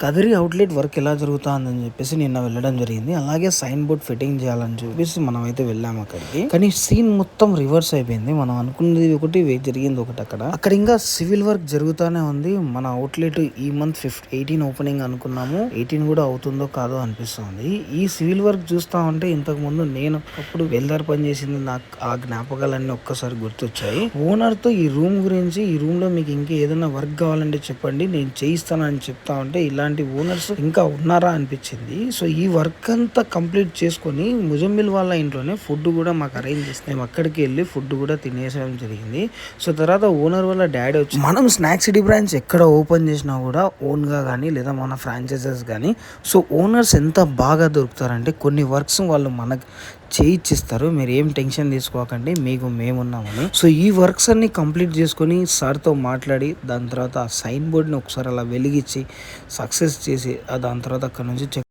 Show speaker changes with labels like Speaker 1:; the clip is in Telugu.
Speaker 1: కదిరి అవుట్లెట్ వర్క్ ఎలా జరుగుతుందని చెప్పేసి నిన్న వెళ్ళడం జరిగింది. అలాగే సైన్ బోర్డ్ ఫిట్టింగ్ చేయాలని చెప్పేసి మనం అయితే వెళ్ళాము అక్కడికి. కానీ సీన్ మొత్తం రివర్స్ అయిపోయింది. మనం అనుకున్నది ఒకటి, జరిగింది ఒకటి. అక్కడ ఇంకా సివిల్ వర్క్ జరుగుతూనే ఉంది. మన అవుట్లెట్ ఈ మంత్ 18 ఓపెనింగ్ అనుకున్నాము. 18 కూడా అవుతుందో కాదో అనిపిస్తుంది. ఈ సివిల్ వర్క్ చూస్తా ఉంటే ఇంతకు ముందు నేను అప్పుడు వెల్దార్ పని చేసింది, నాకు ఆ జ్ఞాపకాలన్నీ ఒక్కసారి గుర్తొచ్చాయి. ఓనర్ తో ఈ రూమ్ గురించి, ఈ రూమ్ లో మీకు ఇంకా ఏదైనా వర్క్ కావాలంటే చెప్పండి, నేను చేయిస్తానని చెప్తా ఉంటే ఇలాంటి ఓనర్స్ ఇంకా ఉన్నారా అనిపించింది. సో ఈ వర్క్ అంతా కంప్లీట్ చేసుకొని ముజమ్మిల్ వాళ్ళ ఇంట్లోనే ఫుడ్ కూడా మాకు అరేంజ్ చేస్తే మేము అక్కడికి వెళ్ళి ఫుడ్ కూడా తినేసడం జరిగింది. సో తర్వాత ఓనర్ వాళ్ళ డాడీ వచ్చి, మనం స్నాక్ సిటీ బ్రాంచ్ ఎక్కడ ఓపెన్ చేసినా కూడా ఓన్ గా కానీ లేదా మన ఫ్రాంచైజెస్ కానీ, సో ఓనర్స్ ఎంత బాగా దొరుకుతారంటే కొన్ని వర్క్స్ వాళ్ళు మనకు చేయిచ్చిస్తారు. మీరు ఏం టెన్షన్ తీసుకోకండి, మీకు మేమున్నామని. సో ఈ వర్క్స్ అన్ని కంప్లీట్ చేసుకొని సార్తో మాట్లాడి దాని తర్వాత ఆ సైన్ బోర్డ్ని ఒకసారి అలా వెలిగించి సక్సెస్ చేసి దాని తర్వాత అక్కడ నుంచి